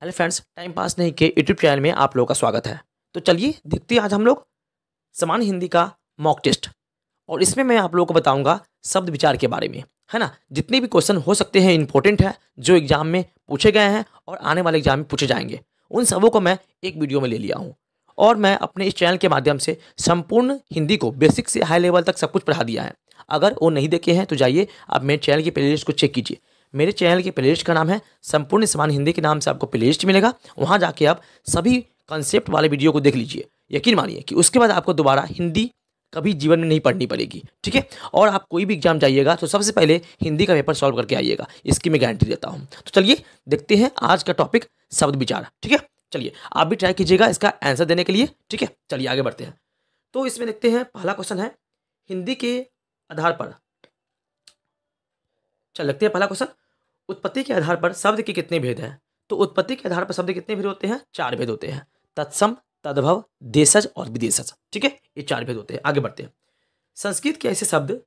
Hello friends, time pass नहीं के YouTube channel में आप लोगों का स्वागत है। तो चलिए देखते हैं आज हम लोग सामान्य हिंदी का मॉक टेस्ट। और इसमें मैं आप लोगों को बताऊंगा शब्द विचार के बारे में, है ना। जितने भी क्वेश्चन हो सकते हैं इंपॉर्टेंट है, जो एग्जाम में पूछे गए हैं और आने वाले एग्जाम में पूछे जाएंगे, उन सबों को मैं एक वीडियो में ले लिया हूँ। और मैं अपने इस चैनल के माध्यम से संपूर्ण हिंदी को बेसिक से हाई लेवल तक सब कुछ पढ़ा दिया है। अगर वो नहीं देखे हैं तो जाइए आप मेरे चैनल की प्लेलिस्ट को चेक कीजिए। मेरे चैनल की प्लेलिस्ट का नाम है संपूर्ण सामान्य हिंदी के नाम से आपको प्लेलिस्ट मिलेगा। वहाँ जाके आप सभी कॉन्सेप्ट वाले वीडियो को देख लीजिए। यकीन मानिए कि उसके बाद आपको दोबारा हिंदी कभी जीवन में नहीं पढ़नी पड़ेगी, ठीक है। और आप कोई भी एग्जाम जाइएगा तो सबसे पहले हिंदी का पेपर सॉल्व करके आइएगा, इसकी मैं गारंटी देता हूँ। तो चलिए देखते हैं आज का टॉपिक शब्द विचार, ठीक है। चलिए आप भी ट्राई कीजिएगा इसका आंसर देने के लिए, ठीक है। चलिए आगे बढ़ते हैं। तो इसमें देखते हैं पहला क्वेश्चन है हिंदी के आधार पर। चल लगते हैं पहला क्वेश्चन, उत्पत्ति के आधार पर शब्द के कितने भेद हैं। तो उत्पत्ति के आधार पर शब्द कितने भेद होते हैं? 4 भेद होते हैं। तत्सम, तद्भव, देशज और विदेशज, ठीक है। ये 4 भेद होते हैं। आगे बढ़ते हैं। संस्कृत के ऐसे शब्द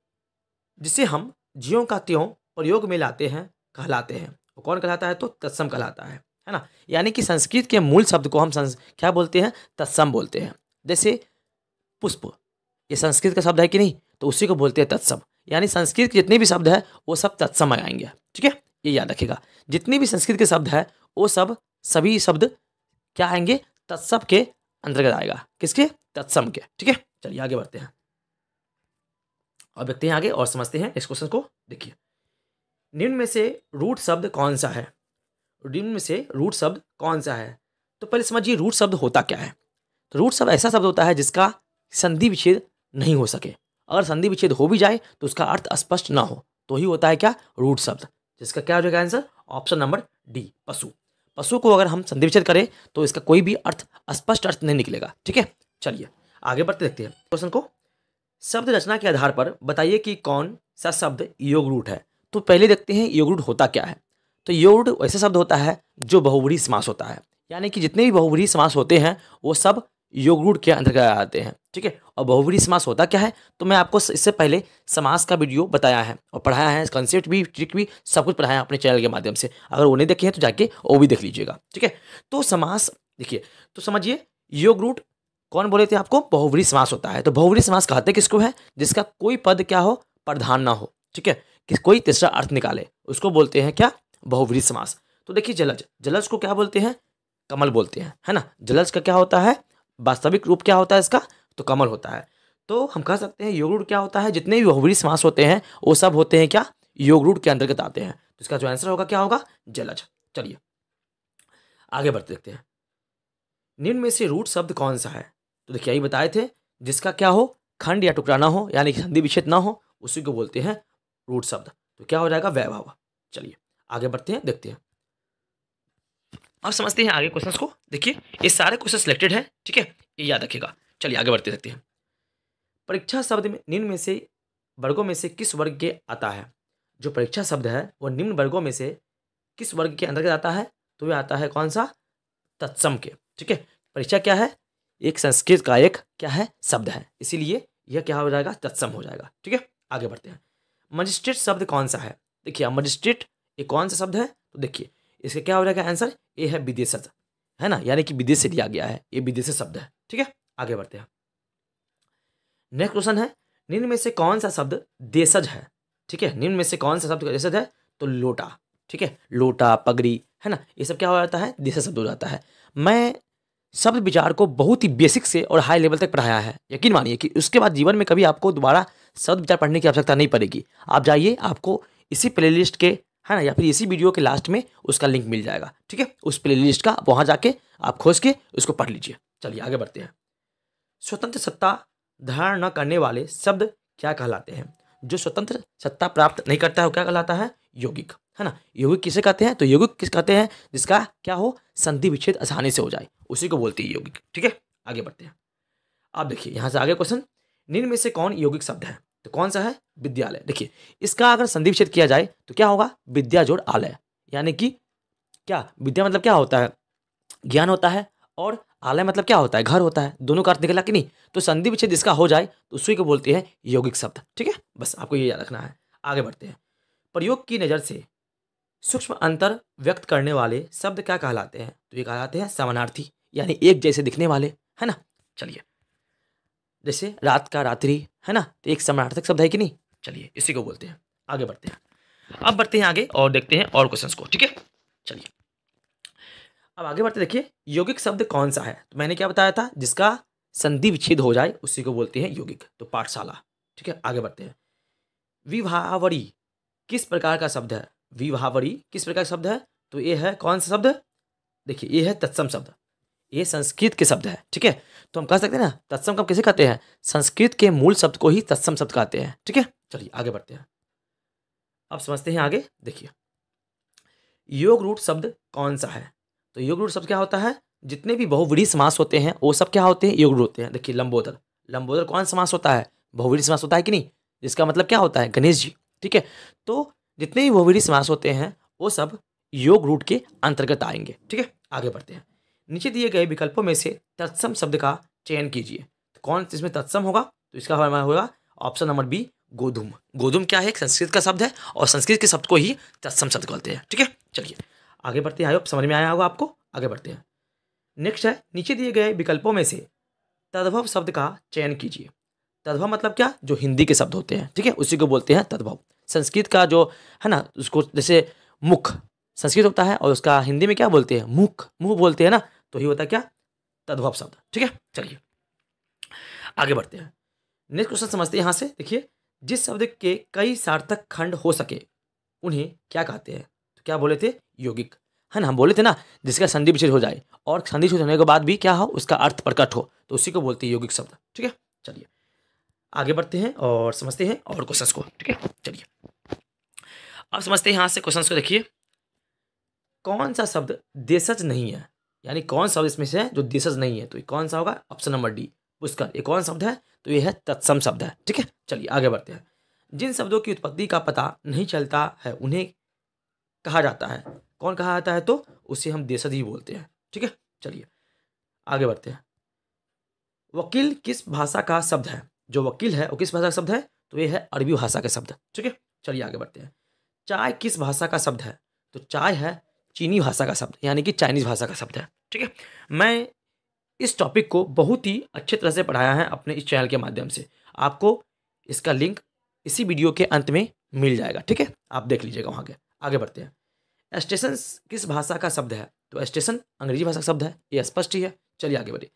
जिसे हम ज्यों का त्यों प्रयोग में लाते हैं कहलाते हैं। वो कौन कहलाता है? तो तत्सम कहलाता है ना। यानी कि संस्कृत के मूल शब्द को हम क्या बोलते हैं? तत्सम बोलते हैं। जैसे पुष्प, ये संस्कृत का शब्द है कि नहीं, तो उसी को बोलते हैं तत्सम। यानी संस्कृत के जितने भी शब्द है वो सब तत्सम आएंगे, ठीक है। ये याद रखिएगा, जितने भी संस्कृत के शब्द है वो सभी शब्द क्या आएंगे? तत्सम के अंतर्गत आएगा। किसके? तत्सम के, ठीक है। चलिए आगे बढ़ते हैं और देखते हैं आगे और समझते हैं इस क्वेश्चन को। देखिए, निम्न में से रूट शब्द कौन सा है? निम्न में से रूट शब्द कौन सा है? तो पहले समझिए रूट शब्द होता क्या है। तो रूट शब्द ऐसा शब्द होता है जिसका संधि विच्छेद नहीं हो सके। अगर संधि विच्छेद हो भी जाए तो उसका अर्थ स्पष्ट ना हो, तो ही होता है क्या? रूट शब्द। जिसका क्या हो जाएगा आंसर? ऑप्शन नंबर डी, पशु। पशु को अगर हम संधि विच्छेद करें तो इसका कोई भी अर्थ स्पष्ट अर्थ नहीं निकलेगा, ठीक है। चलिए आगे बढ़ते देखते हैं क्वेश्चन को। शब्द रचना के आधार पर बताइए कि कौन सा शब्द योग रूट है। तो पहले देखते हैं योग रूट होता क्या है। तो योग रूट ऐसा शब्द होता है जो बहुव्रीहि समास होता है। यानी कि जितने भी बहुव्रीहि समास होते हैं वो सब योग रूट के अंतर्गत आते हैं, ठीक है। और बहुव्रीहि समास होता क्या है तो मैं आपको इससे पहले समास का वीडियो बताया है और पढ़ाया है, कंसेप्ट भी, ट्रिक भी, सब कुछ पढ़ाया है अपने चैनल के माध्यम से। अगर वो नहीं देखे हैं तो जाके वो भी देख लीजिएगा, ठीक है। तो समास देखिए, तो समझिए योग रूट कौन बोले थे आपको? बहुव्रीहि समास होता है। तो बहुव्रीहि समास कहते किसको है? जिसका कोई पद क्या हो? प्रधान ना हो, ठीक है। कि कोई तीसरा अर्थ निकाले, उसको बोलते हैं क्या? बहुव्रीहि समास। तो देखिए जलज, जलज को क्या बोलते हैं? कमल बोलते हैं, है ना। जलज का क्या होता है? वास्तविक रूप क्या होता है इसका? तो कमल होता है। तो हम कह सकते हैं योग रूट क्या होता है? जितने भी बहुव्रीहि समास होते हैं वो सब होते हैं क्या? योग रूट के अंतर्गत आते हैं। तो इसका जो आंसर होगा क्या होगा? जलज। चलिए आगे बढ़ते देखते हैं। निम्न में से रूट शब्द कौन सा है? तो देखिए यही बताए थे, जिसका क्या हो? खंड या टुकड़ा ना हो, यानी कि संधि विच्छेद ना हो, उसी को बोलते हैं रूट शब्द। तो क्या हो जाएगा? वैभव। चलिए आगे बढ़ते हैं, देखते हैं और समझते हैं आगे क्वेश्चंस को। देखिए ये सारे क्वेश्चन सिलेक्टेड है, ठीक है, ये याद रखिएगा। चलिए आगे बढ़ते देखते हैं। परीक्षा शब्द में निम्न में से वर्गों में से किस वर्ग के आता है? जो परीक्षा शब्द है वो निम्न वर्गों में से किस वर्ग के अंतर्गत आता है? तो यह आता है कौन सा? तत्सम के, ठीक है। परीक्षा क्या है? एक संस्कृत का एक क्या है? शब्द है, इसीलिए यह क्या हो जाएगा? तत्सम हो जाएगा, ठीक है। आगे बढ़ते हैं। मजिस्ट्रेट शब्द कौन सा है? देखिए मजिस्ट्रेट ये कौन सा शब्द है? तो देखिए इसका क्या हो जाएगा आंसर? ये है विदेशज, है ना, यानी कि विदेश से लिया गया है, ये विदेशी शब्द है, ठीक है। आगे बढ़ते हैं। नेक्स्ट क्वेश्चन है, निम्न में से कौन सा शब्द देशज है? ठीक है, निम्न में से कौन सा शब्द देशज है? तो लोटा, ठीक है। लोटा, पगड़ी, है ना, ये सब क्या हो जाता है? देशज शब्द हो जाता है। मैं शब्द विचार को बहुत ही बेसिक से और हाई लेवल तक पढ़ाया है। यकीन मानिए कि उसके बाद जीवन में कभी आपको दोबारा शब्द विचार पढ़ने की आवश्यकता नहीं पड़ेगी। आप जाइए, आपको इसी प्लेलिस्ट के, है ना, या फिर इसी वीडियो के लास्ट में उसका लिंक मिल जाएगा, ठीक है। उस प्लेलिस्ट का वहाँ जाके आप खोज के उसको पढ़ लीजिए। चलिए आगे बढ़ते हैं। स्वतंत्र सत्ता धारण न करने वाले शब्द क्या कहलाते हैं? जो स्वतंत्र सत्ता प्राप्त नहीं करता है वो क्या कहलाता है? यौगिक, है ना। यौगिक किसे कहते हैं? तो यौगिक किस कहते हैं? जिसका क्या हो? संधि विच्छेद आसानी से हो जाए, उसी को बोलते हैं यौगिक, ठीक है। आगे बढ़ते हैं। आप देखिए यहाँ से आगे क्वेश्चन, निम्न में से कौन यौगिक शब्द है? तो कौन सा है? विद्यालय। देखिए इसका अगर संधि विच्छेद किया जाए तो क्या होगा? विद्या जोड़ आलय, यानी कि क्या विद्या मतलब क्या होता है? ज्ञान होता है, और आलय मतलब क्या होता है? घर होता है। दोनों का अर्थ निकला कि नहीं? तो संधि विच्छेद इसका हो जाए तो उसी को बोलते हैं यौगिक शब्द, ठीक है। बस आपको ये याद रखना है। आगे बढ़ते हैं। प्रयोग की नज़र से सूक्ष्म अंतर व्यक्त करने वाले शब्द क्या कहलाते हैं? तो ये कहलाते हैं समानार्थी, यानी एक जैसे दिखने वाले, है ना। चलिए, जैसे रात का रात्रि, है ना, तो एक समानार्थक शब्द है कि नहीं। चलिए, इसी को बोलते हैं। आगे बढ़ते हैं। अब बढ़ते हैं आगे और देखते हैं और क्वेश्चंस को, ठीक है। चलिए, अब आगे बढ़ते, देखिए यौगिक शब्द कौन सा है? तो मैंने क्या बताया था, जिसका संधि विच्छेद हो जाए उसी को बोलते हैं यौगिक। तो पाठशाला, ठीक है। आगे बढ़ते हैं। विभावरी किस प्रकार का शब्द है? विभावरी किस प्रकार का शब्द है? तो ये है कौन सा शब्द? देखिए, ये है तत्सम शब्द। ये संस्कृत के शब्द है, ठीक है। तो हम कह सकते हैं ना, तत्सम का कैसे कहते हैं? संस्कृत के मूल शब्द को ही तत्सम शब्द कहते हैं, ठीक है। चलिए आगे बढ़ते हैं। अब समझते हैं आगे। देखिए, योग रूट शब्द कौन सा है? तो योग रूट शब्द क्या होता है? जितने भी बहुव्रीहि समास होते हैं वो सब क्या होते हैं? योग रूट होते हैं। देखिए, लंबोदर, लंबोदर कौन समास होता है? बहुव्रीहि समास होता है कि नहीं। जिसका मतलब क्या होता है? गणेश जी, ठीक है। तो जितने भी बहुव्रीहि समास होते हैं वो सब योग रूट के अंतर्गत आएंगे, ठीक है। आगे बढ़ते हैं। नीचे दिए गए विकल्पों में से तत्सम शब्द का चयन कीजिए। तो कौन इसमें तत्सम होगा? तो इसका हमारा होगा ऑप्शन नंबर बी, गोधूम। गोधूम क्या है? एक संस्कृत का शब्द है और संस्कृत के शब्द को ही तत्सम शब्द कहते हैं, ठीक है। चलिए आगे बढ़ते हैं। समझ में आया होगा आपको। आगे बढ़ते हैं। नेक्स्ट है, नीचे दिए गए विकल्पों में से तद्भव शब्द का चयन कीजिए। तद्भव मतलब क्या? जो हिंदी के शब्द होते हैं, ठीक है, उसी को बोलते हैं तद्भव। संस्कृत का जो है ना, उसको जैसे मुख संस्कृत होता है और उसका हिंदी में क्या बोलते हैं? मुख, मुंह बोलते हैं ना, तो ही होता है क्या? तद्भव शब्द, ठीक है। चलिए आगे बढ़ते हैं। नेक्स्ट क्वेश्चन समझते हैं यहाँ से। देखिए, जिस शब्द के कई सार्थक खंड हो सके उन्हें क्या कहते हैं? तो क्या बोले थे? यौगिक, है ना। हम बोले थे ना, जिसका संधि विच्छेद हो जाए और संधि विच्छेद होने के बाद भी क्या हो, उसका अर्थ प्रकट हो, तो उसी को बोलते हैं यौगिक शब्द, ठीक है। चलिए आगे बढ़ते हैं और समझते हैं और क्वेश्चंस को, ठीक है। चलिए अब समझते हैं यहाँ से क्वेश्चंस को। देखिए, कौन सा शब्द देशज नहीं है? यानी कौन शब्द इसमें से है जो देशज नहीं है? तो ये कौन सा होगा? Option number D, Pushkar. ये कौन शब्द है? तो ये है तत्सम शब्द है, ठीक है। चलिए आगे बढ़ते हैं। जिन शब्दों की उत्पत्ति का पता नहीं चलता है उन्हें कहा जाता है, कौन कहा जाता है? तो उसे हम देशज ही बोलते हैं, ठीक है। चलिए आगे बढ़ते हैं। वकील किस भाषा का शब्द है? जो वकील है वो किस भाषा का शब्द है? तो ये है अरबी भाषा का शब्द, ठीक है। चलिए आगे बढ़ते हैं। चाय किस भाषा का शब्द है? तो चाय है चीनी भाषा का शब्द, यानी कि चाइनीज भाषा का शब्द है, ठीक है। मैं इस टॉपिक को बहुत ही अच्छे तरह से पढ़ाया है अपने इस चैनल के माध्यम से। आपको इसका लिंक इसी वीडियो के अंत में मिल जाएगा, ठीक है, आप देख लीजिएगा वहाँ के। आगे बढ़ते हैं। स्टेशन किस भाषा का शब्द है? तो स्टेशन अंग्रेजी भाषा का शब्द है, ये स्पष्ट ही है। चलिए आगे बढ़िए।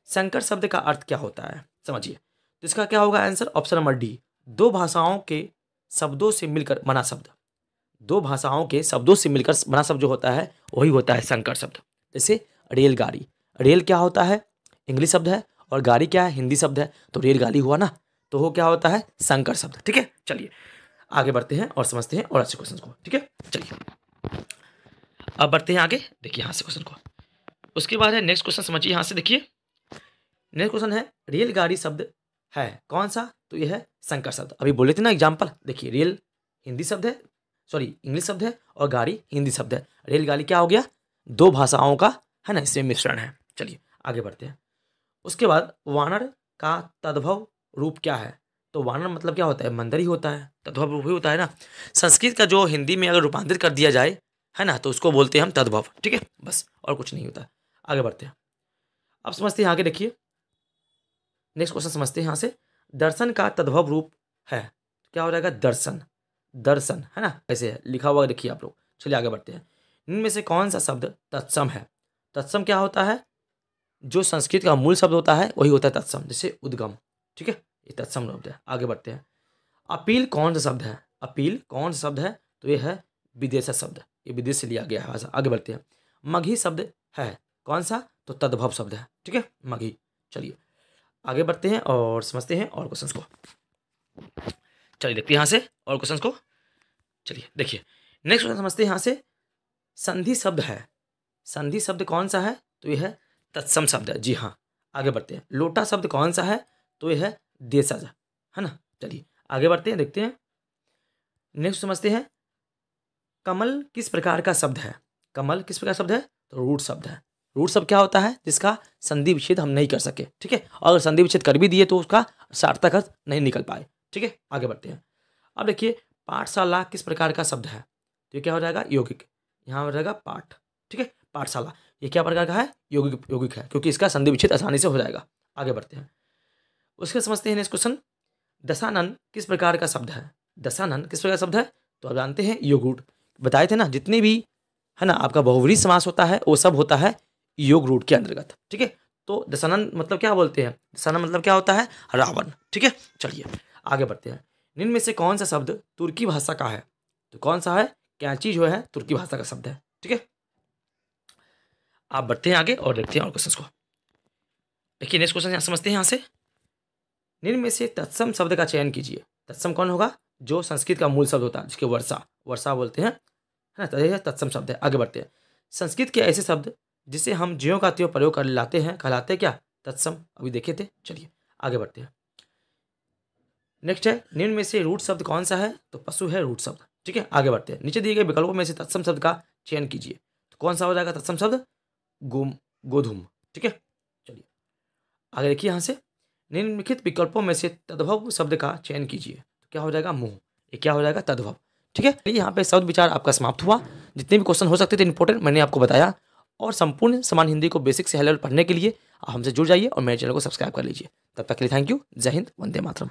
संकर शब्द का अर्थ क्या होता है? समझिए, तो इसका क्या होगा आंसर? ऑप्शन नंबर डी, दो भाषाओं के शब्दों से मिलकर बना शब्द। दो भाषाओं के शब्दों से मिलकर बना शब्द जो होता है वही होता है संकर शब्द। जैसे रेलगाड़ी, रेल क्या होता है? इंग्लिश शब्द है, और गाड़ी क्या है? हिंदी शब्द है, तो रेलगाड़ी हुआ ना, तो वो क्या होता है? संकर शब्द, ठीक है। चलिए आगे बढ़ते हैं और समझते हैं और अच्छे क्वेश्चन को, ठीक है। चलिए अब बढ़ते हैं आगे। देखिए यहाँ से क्वेश्चन को, उसके बाद है नेक्स्ट क्वेश्चन। समझिए यहाँ से। देखिए नेक्स्ट क्वेश्चन है, रेलगाड़ी शब्द है कौन सा? तो ये है संकर शब्द। अभी बोले थे ना एग्जाम्पल। देखिए, रेल हिंदी शब्द है, सॉरी इंग्लिश शब्द है, और गाड़ी हिंदी शब्द है। रेलगाड़ी क्या हो गया? दो भाषाओं का, है ना, इसमें मिश्रण है। चलिए आगे बढ़ते हैं। उसके बाद वानर का तद्भव रूप क्या है? तो वानर मतलब क्या होता है? बंदर ही होता है, तद्भव रूप ही होता है ना। संस्कृत का जो हिंदी में अगर रूपांतरित कर दिया जाए, है ना, तो उसको बोलते हैं हम तद्भव, ठीक है, बस, और कुछ नहीं होता। आगे बढ़ते हैं। अब समझते हैं आगे। देखिए नेक्स्ट क्वेश्चन समझते हैं यहाँ से। दर्शन का तद्भव रूप है, क्या हो जाएगा? दर्शन, दर्शन, है ना, ऐसे है लिखा हुआ, देखिए आप लोग। चलिए आगे बढ़ते हैं। इनमें से कौन सा शब्द तत्सम है? तत्सम क्या होता है? जो संस्कृत का मूल शब्द होता है वही होता है तत्सम। जैसे उद्गम, ठीक है, ये तत्सम शब्द है। आगे बढ़ते हैं। अपील कौन सा शब्द है? अपील कौन सा शब्द है? तो ये है विदेशा शब्द, ये विदेश से लिया गया है भाषा। आगे बढ़ते हैं। मगही शब्द है कौन सा? तो तद्भव शब्द है, ठीक है, मगही। चलिए आगे बढ़ते हैं और समझते हैं और क्वेश्चंस को। चलिए देखते हैं यहाँ से और क्वेश्चंस को। चलिए देखिए नेक्स्ट क्वेश्चन समझते हैं यहाँ से। संधि शब्द है, संधि शब्द कौन सा है? तो यह है तत्सम शब्द है, जी हाँ। आगे बढ़ते हैं। लोटा शब्द कौन सा है? तो यह है देशज, है ना। चलिए आगे बढ़ते हैं, देखते हैं। नेक्स्ट समझते हैं। कमल किस प्रकार का शब्द है? कमल किस प्रकार शब्द है? तो रूट शब्द है। रूट शब्द क्या होता है? जिसका संधि विच्छेद हम नहीं कर सके, ठीक है, और अगर संधि विच्छेद कर भी दिए तो उसका सार्थक अर्थ नहीं निकल पाए, ठीक है। आगे बढ़ते हैं। अब देखिए पाठशाला किस प्रकार का शब्द है? तो ये क्या हो जाएगा, यौगिक। यहाँ हो जाएगा पाठ, ठीक है, पाठशाला। ये क्या प्रकार का है, यौगिक, यौगिक है, क्योंकि इसका संधि विच्छेद आसानी से हो जाएगा। आगे बढ़ते हैं, उसके समझते हैं नेक्स्ट क्वेश्चन। दशानन किस प्रकार का शब्द है, दशानन किस प्रकार का शब्द है, तो आप जानते हैं योग रूट, बताए थे ना, जितने भी है ना आपका बहुव्रीहि समास होता है वो सब होता है योग रूट के अंतर्गत, ठीक है। तो दशानन मतलब क्या बोलते हैं, दशानन मतलब क्या होता है, रावण, ठीक है। चलिए आगे बढ़ते हैं, निम्न में से कौन सा शब्द तुर्की भाषा का है, तो कौन सा है, कैंची जो है तुर्की भाषा का शब्द है, ठीक है। आप बढ़ते हैं आगे और देखते हैं और क्वेश्चन को। देखिए नेक्स्ट क्वेश्चन यहाँ समझते हैं, यहाँ से निम्न में से तत्सम शब्द का चयन कीजिए। तत्सम कौन होगा, जो संस्कृत का मूल शब्द होता है, जिसके वर्षा वर्षा बोलते हैं, है ना, तो यह तत्सम शब्द है। आगे बढ़ते हैं, संस्कृत के ऐसे शब्द जिसे हम ज्यों का त्यों प्रयोग कर लाते हैं कहलाते क्या, तत्सम, अभी देखे थे। चलिए आगे बढ़ते हैं, नेक्स्ट है, निम्न में से रूट शब्द कौन सा है, तो पशु है रूट शब्द, ठीक है। आगे बढ़ते हैं, नीचे दिए गए विकल्पों में से तत्सम शब्द का चयन कीजिए, तो कौन सा हो जाएगा तत्सम शब्द, गोधूम, ठीक है। चलिए आगे देखिए, यहाँ से निम्नलिखित विकल्पों में से तद्भव शब्द का चयन कीजिए, तो क्या हो जाएगा, मुंह, ये क्या हो जाएगा, तद्भव, ठीक है। यहाँ पे शब्द विचार आपका समाप्त हुआ। जितने भी क्वेश्चन हो सकते थे इंपॉर्टेंट मैंने आपको बताया, और संपूर्ण समान हिंदी को बेसिक से हाई लेवल पढ़ने के लिए आप हमसे जुड़ जाइए और मेरे चैनल को सब्सक्राइब कर लीजिए। तब तक के लिए थैंक यू, जय हिंद, वंदे मातरम।